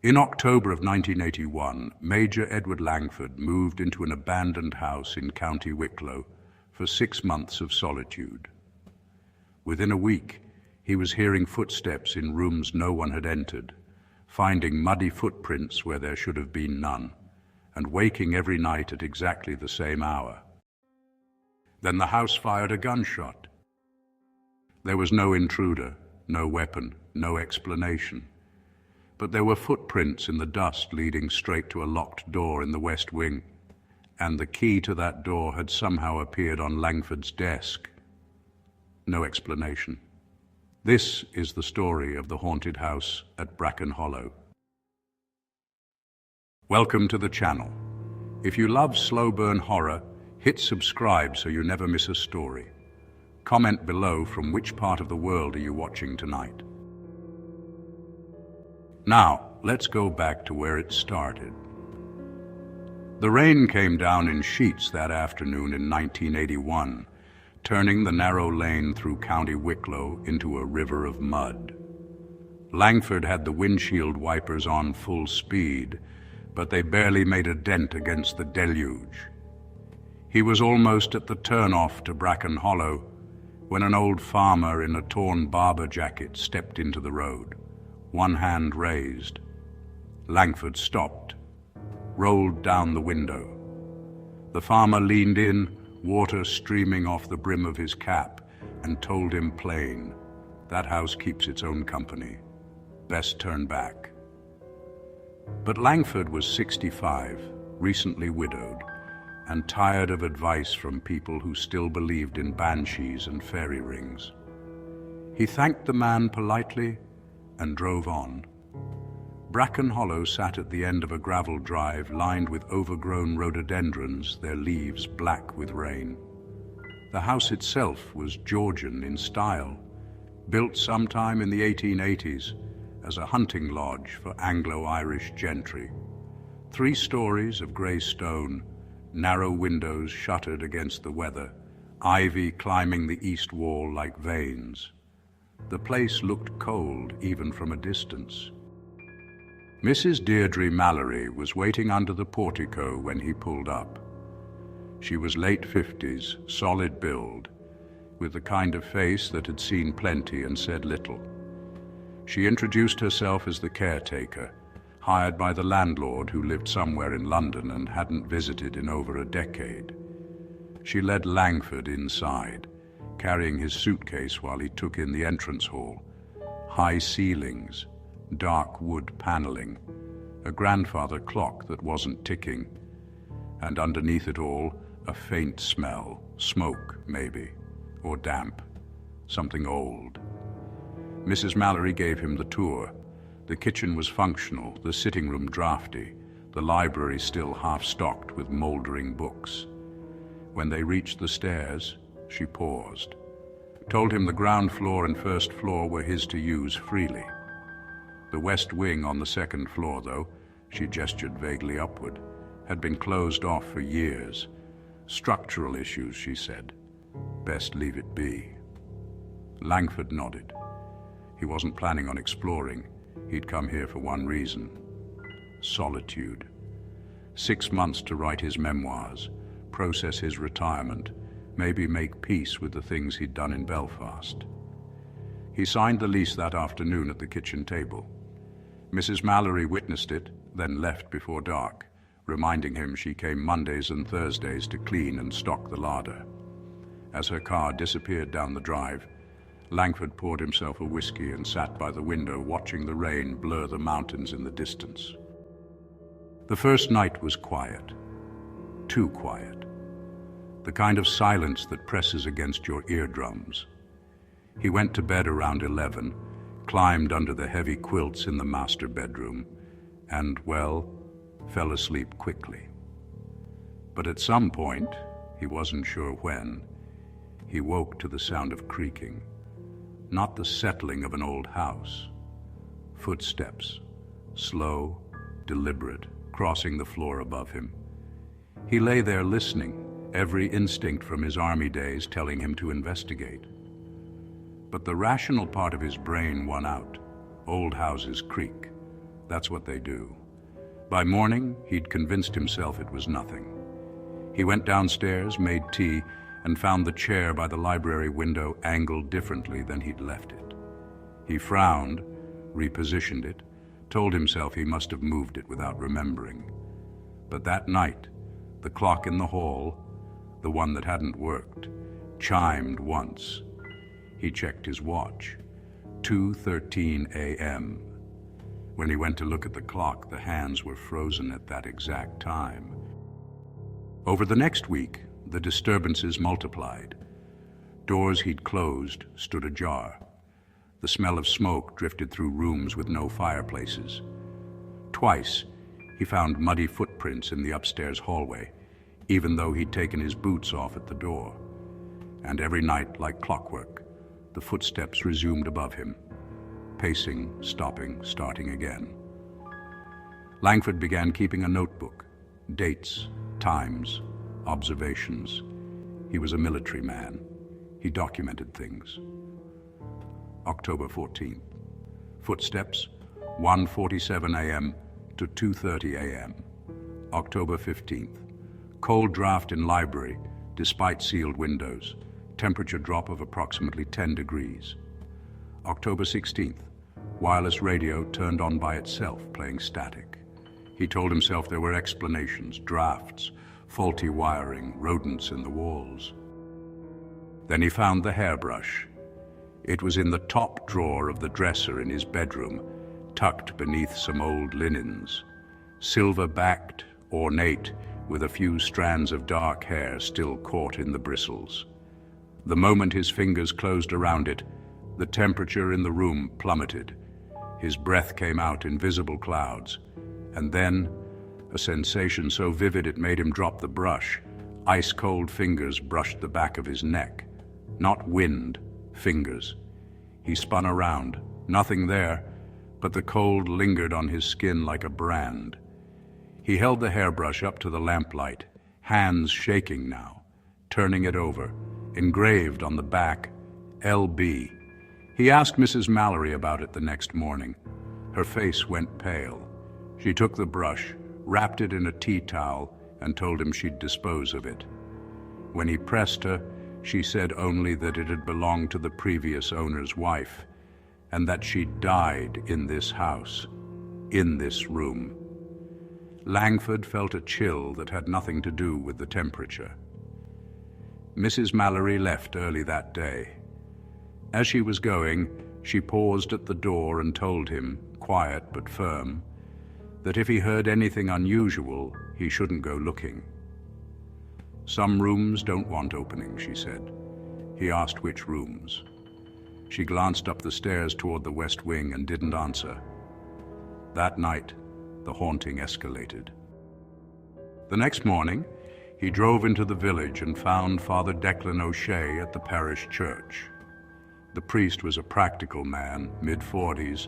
In October of 1981, Major Edward Langford moved into an abandoned house in County Wicklow for 6 months of solitude. Within a week, he was hearing footsteps in rooms no one had entered, finding muddy footprints where there should have been none, and waking every night at exactly the same hour. Then the house fired a gunshot. There was no intruder, no weapon, no explanation. But there were footprints in the dust leading straight to a locked door in the west wing, and the key to that door had somehow appeared on Langford's desk. No explanation. This is the story of the haunted house at Bracken Hollow. Welcome to the channel. If you love slow burn horror, hit subscribe so you never miss a story. Comment below from which part of the world are you watching tonight. Now, let's go back to where it started. The rain came down in sheets that afternoon in 1981, turning the narrow lane through County Wicklow into a river of mud. Langford had the windshield wipers on full speed, but they barely made a dent against the deluge. He was almost at the turnoff to Bracken Hollow when an old farmer in a torn barber jacket stepped into the road, one hand raised. Langford stopped, rolled down the window. The farmer leaned in, water streaming off the brim of his cap, and told him plain, "That house keeps its own company. Best turn back." But Langford was 65, recently widowed, and tired of advice from people who still believed in banshees and fairy rings. He thanked the man politely and drove on. Bracken Hollow sat at the end of a gravel drive lined with overgrown rhododendrons, their leaves black with rain. The house itself was Georgian in style, built sometime in the 1880s as a hunting lodge for Anglo-Irish gentry. 3 stories of grey stone, narrow windows shuttered against the weather, ivy climbing the east wall like veins. The place looked cold even from a distance. Mrs. Deirdre Mallory was waiting under the portico when he pulled up. She was late 50s, solid build, with the kind of face that had seen plenty and said little. She introduced herself as the caretaker, hired by the landlord who lived somewhere in London and hadn't visited in over a decade. She led Langford inside, carrying his suitcase while he took in the entrance hall. High ceilings, dark wood paneling, a grandfather clock that wasn't ticking, and underneath it all, a faint smell, smoke maybe, or damp, something old. Mrs. Mallory gave him the tour. The kitchen was functional, the sitting room drafty, the library still half-stocked with mouldering books. When they reached the stairs, she paused, told him the ground floor and first floor were his to use freely. The west wing on the second floor, though, she gestured vaguely upward, had been closed off for years. Structural issues, she said. Best leave it be. Langford nodded. He wasn't planning on exploring. He'd come here for one reason: solitude. 6 months to write his memoirs, process his retirement, maybe make peace with the things he'd done in Belfast. He signed the lease that afternoon at the kitchen table. Mrs. Mallory witnessed it, then left before dark, reminding him she came Mondays and Thursdays to clean and stock the larder. As her car disappeared down the drive, Langford poured himself a whiskey and sat by the window watching the rain blur the mountains in the distance. The first night was quiet. Too quiet. The kind of silence that presses against your eardrums. He went to bed around 11, climbed under the heavy quilts in the master bedroom, and, well, fell asleep quickly. But at some point, he wasn't sure when, he woke to the sound of creaking. Not the settling of an old house. Footsteps, slow, deliberate, crossing the floor above him. He lay there listening, every instinct from his army days telling him to investigate. But the rational part of his brain won out. Old houses creak. That's what they do. By morning, he'd convinced himself it was nothing. He went downstairs, made tea, and found the chair by the library window angled differently than he'd left it. He frowned, repositioned it, told himself he must have moved it without remembering. But that night, the clock in the hall, the one that hadn't worked, chimed once. He checked his watch. 2:13 a.m. When he went to look at the clock, the hands were frozen at that exact time. Over the next week, the disturbances multiplied. Doors he'd closed stood ajar. The smell of smoke drifted through rooms with no fireplaces. Twice, he found muddy footprints in the upstairs hallway, even though he'd taken his boots off at the door. And every night, like clockwork, the footsteps resumed above him, pacing, stopping, starting again. Langford began keeping a notebook, dates, times, observations. He was a military man. He documented things. October 14th. Footsteps, 1:47 a.m. to 2:30 a.m. October 15th. Cold draft in library, despite sealed windows. Temperature drop of approximately 10 degrees. October 16th. Wireless radio turned on by itself, playing static. He told himself there were explanations, drafts, faulty wiring, rodents in the walls. Then he found the hairbrush. It was in the top drawer of the dresser in his bedroom, tucked beneath some old linens. Silver-backed, ornate, with a few strands of dark hair still caught in the bristles. The moment his fingers closed around it, the temperature in the room plummeted. His breath came out in visible clouds. And then, a sensation so vivid it made him drop the brush. Ice-cold fingers brushed the back of his neck. Not wind, fingers. He spun around. Nothing there, but the cold lingered on his skin like a brand. He held the hairbrush up to the lamplight, hands shaking now, turning it over. Engraved on the back, L.B. He asked Mrs. Mallory about it the next morning. Her face went pale. She took the brush, wrapped it in a tea towel, and told him she'd dispose of it. When he pressed her, she said only that it had belonged to the previous owner's wife, and that she'd died in this house, in this room. Langford felt a chill that had nothing to do with the temperature. Mrs. Mallory left early that day. As she was going, she paused at the door and told him, quiet but firm, that if he heard anything unusual, he shouldn't go looking. Some rooms don't want opening, she said. He asked which rooms. She glanced up the stairs toward the west wing and didn't answer. That night, the haunting escalated. The next morning, he drove into the village and found Father Declan O'Shea at the parish church. The priest was a practical man, mid-40s,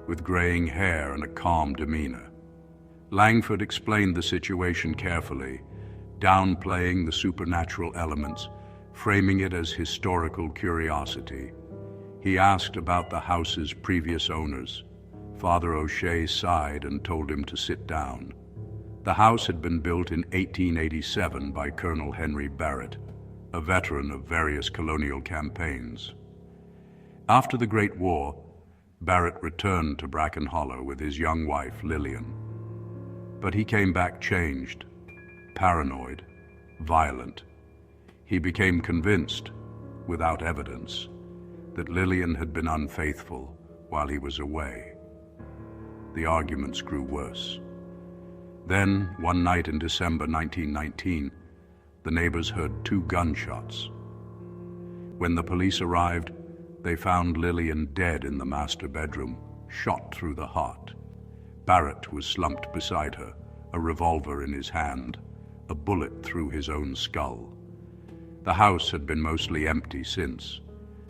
with graying hair and a calm demeanor. Langford explained the situation carefully, downplaying the supernatural elements, framing it as historical curiosity. He asked about the house's previous owners. Father O'Shea sighed and told him to sit down. The house had been built in 1887 by Colonel Henry Barrett, a veteran of various colonial campaigns. After the Great War, Barrett returned to Bracken Hollow with his young wife, Lillian. But he came back changed, paranoid, violent. He became convinced, without evidence, that Lillian had been unfaithful while he was away. The arguments grew worse. Then, one night in December 1919, the neighbors heard 2 gunshots. When the police arrived, they found Lillian dead in the master bedroom, shot through the heart. Barrett was slumped beside her, a revolver in his hand, a bullet through his own skull. The house had been mostly empty since.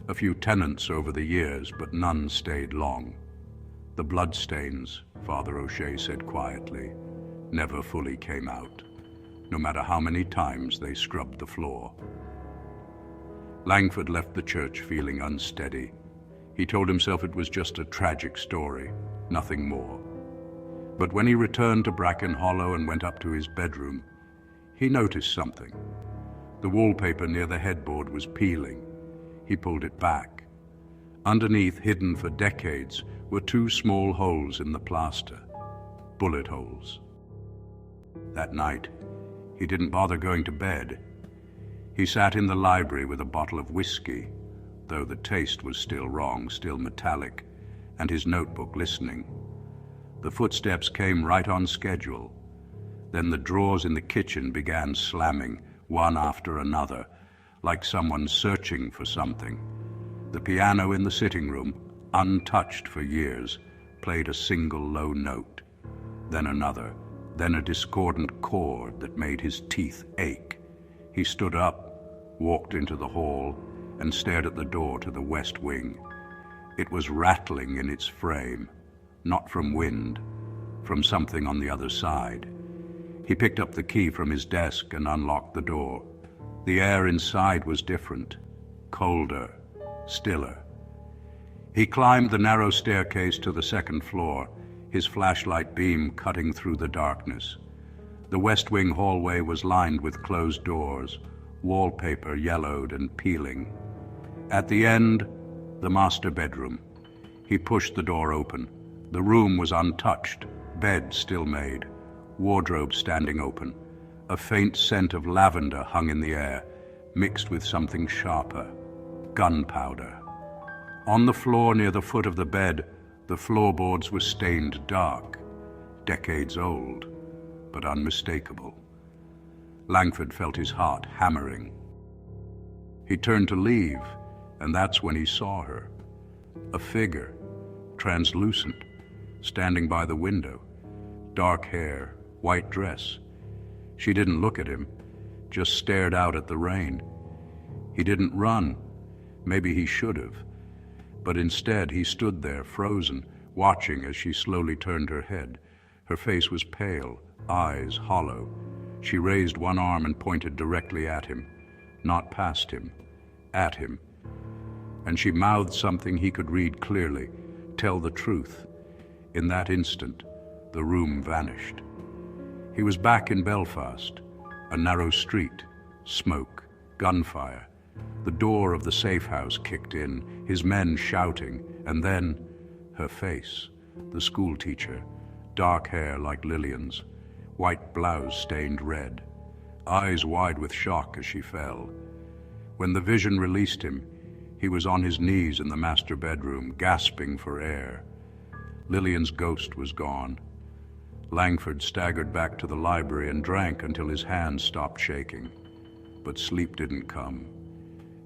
A few tenants over the years, but none stayed long. The bloodstains, Father O'Shea said quietly, never fully came out, no matter how many times they scrubbed the floor. Langford left the church feeling unsteady. He told himself it was just a tragic story, nothing more. But when he returned to Bracken Hollow and went up to his bedroom, he noticed something. The wallpaper near the headboard was peeling. He pulled it back. Underneath, hidden for decades, were two small holes in the plaster. Bullet holes. That night, he didn't bother going to bed. He sat in the library with a bottle of whiskey, though the taste was still wrong, still metallic, and his notebook listening. The footsteps came right on schedule. Then the drawers in the kitchen began slamming, one after another, like someone searching for something. The piano in the sitting room, untouched for years, played a single low note, then another, then a discordant chord that made his teeth ache. He stood up, walked into the hall, and stared at the door to the west wing. It was rattling in its frame, not from wind, from something on the other side. He picked up the key from his desk and unlocked the door. The air inside was different, colder, stiller. He climbed the narrow staircase to the second floor, his flashlight beam cutting through the darkness. The west wing hallway was lined with closed doors, wallpaper yellowed and peeling. At the end, the master bedroom. He pushed the door open. The room was untouched, bed still made, wardrobe standing open. A faint scent of lavender hung in the air, mixed with something sharper, gunpowder. On the floor near the foot of the bed, the floorboards were stained dark, decades old, but unmistakable. Langford felt his heart hammering. He turned to leave, and that's when he saw her. A figure, translucent, standing by the window. Dark hair, white dress. She didn't look at him, just stared out at the rain. He didn't run. Maybe he should have. But instead he stood there, frozen, watching as she slowly turned her head. Her face was pale, eyes hollow. She raised one arm and pointed directly at him, not past him, at him. And she mouthed something he could read clearly, tell the truth. In that instant, the room vanished. He was back in Belfast, a narrow street, smoke, gunfire. The door of the safe house kicked in, his men shouting, and then her face, the school teacher, dark hair like Lillian's, white blouse stained red, eyes wide with shock as she fell. When the vision released him, he was on his knees in the master bedroom, gasping for air. Lillian's ghost was gone. Langford staggered back to the library and drank until his hands stopped shaking. But sleep didn't come,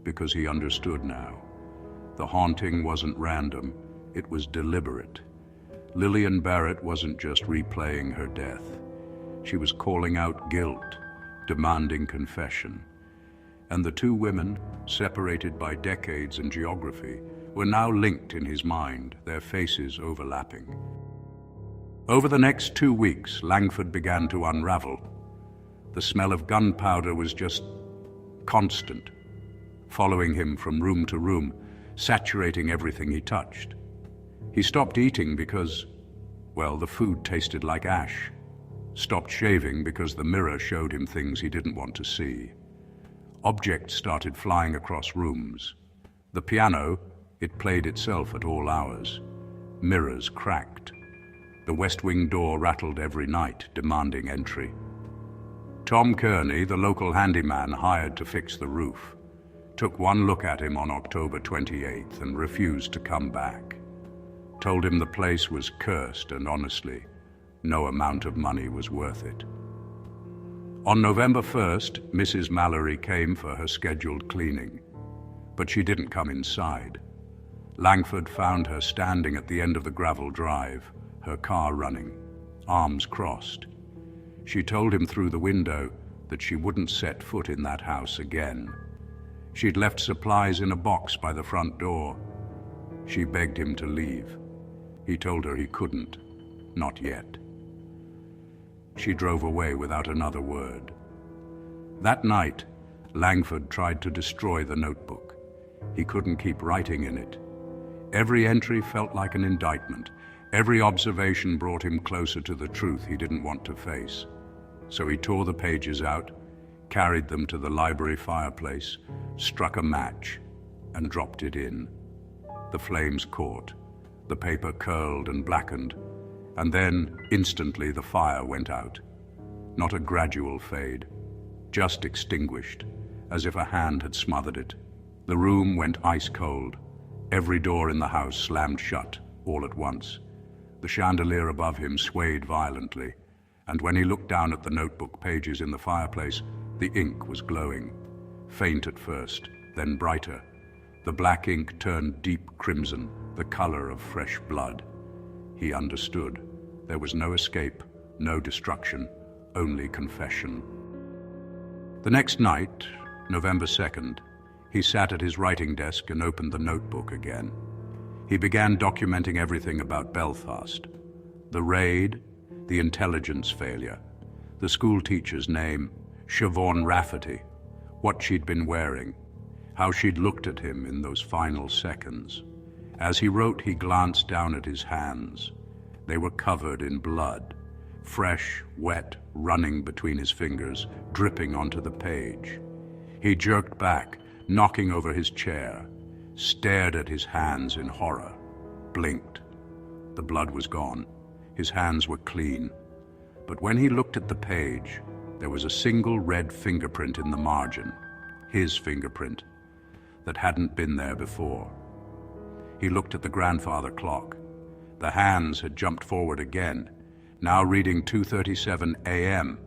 because he understood now. The haunting wasn't random, it was deliberate. Lillian Barrett wasn't just replaying her death. She was calling out guilt, demanding confession. And the two women, separated by decades and geography, were now linked in his mind, their faces overlapping. Over the next 2 weeks, Langford began to unravel. The smell of gunpowder was just constant, following him from room to room, saturating everything he touched. He stopped eating because, well, the food tasted like ash. Stopped shaving because the mirror showed him things he didn't want to see. Objects started flying across rooms. The piano, it played itself at all hours. Mirrors cracked. The west wing door rattled every night, demanding entry. Tom Kearney, the local handyman hired to fix the roof, took one look at him on October 28th and refused to come back. Told him the place was cursed and honestly, no amount of money was worth it. On November 1st, Mrs. Mallory came for her scheduled cleaning, but she didn't come inside. Langford found her standing at the end of the gravel drive, her car running, arms crossed. She told him through the window that she wouldn't set foot in that house again. She'd left supplies in a box by the front door. She begged him to leave. He told her he couldn't, not yet. She drove away without another word. That night, Langford tried to destroy the notebook. He couldn't keep writing in it. Every entry felt like an indictment. Every observation brought him closer to the truth he didn't want to face. So he tore the pages out, carried them to the library fireplace, struck a match, and dropped it in. The flames caught, the paper curled and blackened, and then, instantly, the fire went out. Not a gradual fade, just extinguished, as if a hand had smothered it. The room went ice cold. Every door in the house slammed shut, all at once. The chandelier above him swayed violently, and when he looked down at the notebook pages in the fireplace, the ink was glowing. Faint at first, then brighter. The black ink turned deep crimson, the color of fresh blood. He understood. There was no escape, no destruction, only confession. The next night, November 2nd, he sat at his writing desk and opened the notebook again. He began documenting everything about Belfast. The raid, the intelligence failure, the school teacher's name, Siobhan Rafferty, what she'd been wearing, how she'd looked at him in those final seconds. As he wrote, he glanced down at his hands. They were covered in blood, fresh, wet, running between his fingers, dripping onto the page. He jerked back, knocking over his chair, stared at his hands in horror, blinked. The blood was gone. His hands were clean. But when he looked at the page, there was a single red fingerprint in the margin, his fingerprint, that hadn't been there before. He looked at the grandfather clock. The hands had jumped forward again, now reading 2:37 a.m.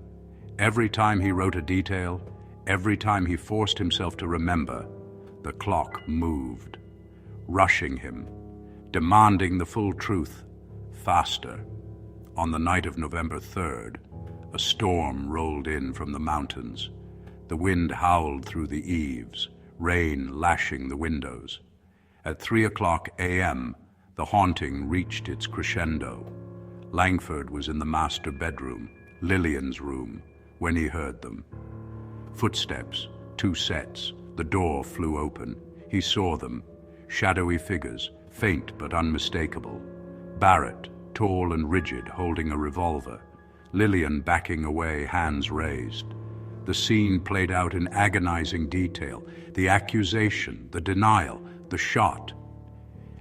Every time he wrote a detail, every time he forced himself to remember, the clock moved, rushing him, demanding the full truth, faster. On the night of November 3rd, a storm rolled in from the mountains. The wind howled through the eaves, rain lashing the windows. At 3:00 a.m., the haunting reached its crescendo. Langford was in the master bedroom, Lillian's room, when he heard them. Footsteps, 2 sets, the door flew open. He saw them, shadowy figures, faint but unmistakable. Barrett, tall and rigid, holding a revolver. Lillian backing away, hands raised. The scene played out in agonizing detail, the accusation, the denial, the shot.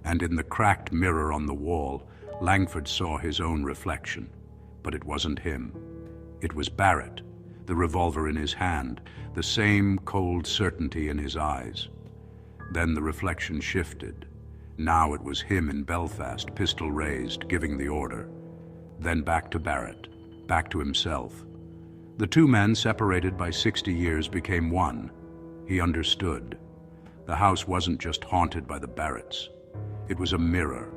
And in the cracked mirror on the wall, Langford saw his own reflection. But it wasn't him. It was Barrett, the revolver in his hand, the same cold certainty in his eyes. Then the reflection shifted. Now it was him in Belfast, pistol raised, giving the order. Then back to Barrett, back to himself. The two men, separated by 60 years, became one. He understood. The house wasn't just haunted by the Barretts. It was a mirror,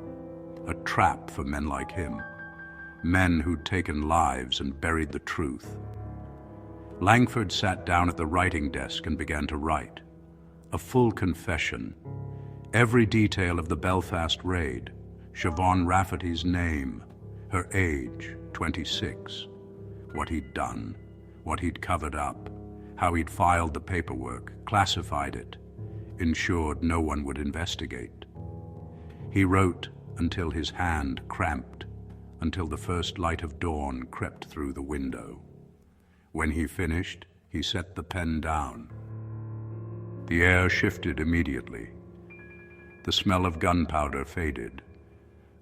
a trap for men like him, men who'd taken lives and buried the truth. Langford sat down at the writing desk and began to write. A full confession. Every detail of the Belfast raid, Siobhan Rafferty's name, her age, 26, what he'd done, what he'd covered up, how he'd filed the paperwork, classified it, ensured no one would investigate. He wrote until his hand cramped, until the first light of dawn crept through the window. When he finished, he set the pen down. The air shifted immediately. The smell of gunpowder faded.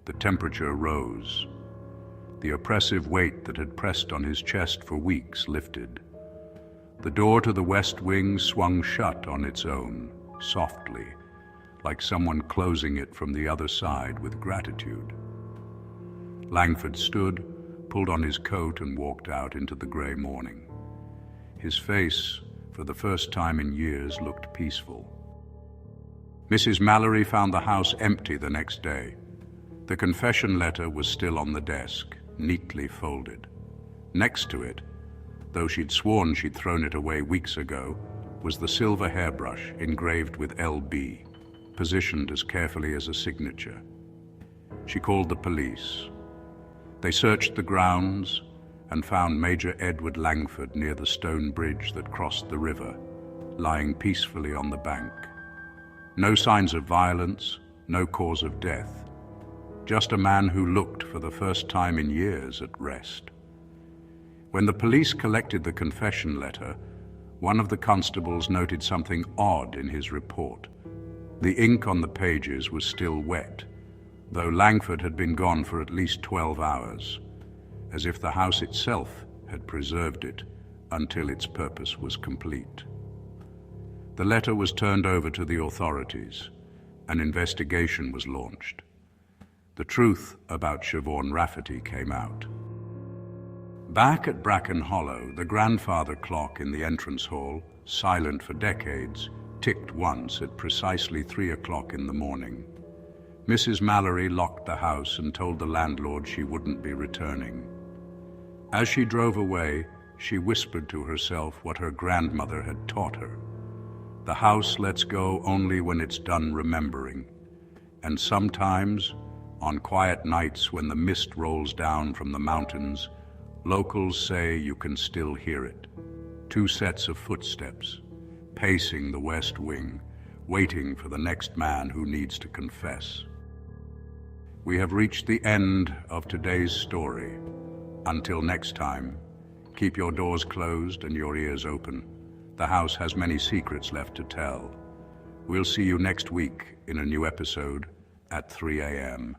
The temperature rose. The oppressive weight that had pressed on his chest for weeks lifted. The door to the west wing swung shut on its own, softly, like someone closing it from the other side with gratitude. Langford stood, pulled on his coat, and walked out into the gray morning. His face, for the first time in years, looked peaceful. Mrs. Mallory found the house empty the next day. The confession letter was still on the desk, neatly folded. Next to it, though she'd sworn she'd thrown it away weeks ago, was the silver hairbrush engraved with LB, positioned as carefully as a signature. She called the police. They searched the grounds and found Major Edward Langford near the stone bridge that crossed the river, lying peacefully on the bank. No signs of violence, no cause of death, just a man who looked for the first time in years at rest. When the police collected the confession letter, one of the constables noted something odd in his report. The ink on the pages was still wet, though Langford had been gone for at least 12 hours, as if the house itself had preserved it until its purpose was complete. The letter was turned over to the authorities. An investigation was launched. The truth about Siobhan Rafferty came out. Back at Bracken Hollow, the grandfather clock in the entrance hall, silent for decades, ticked once at precisely 3 o'clock in the morning. Mrs. Mallory locked the house and told the landlord she wouldn't be returning. As she drove away, she whispered to herself what her grandmother had taught her. The house lets go only when it's done remembering. And sometimes, on quiet nights when the mist rolls down from the mountains, locals say you can still hear it. 2 sets of footsteps, pacing the west wing, waiting for the next man who needs to confess. We have reached the end of today's story. Until next time, keep your doors closed and your ears open. The house has many secrets left to tell. We'll see you next week in a new episode at 3 a.m.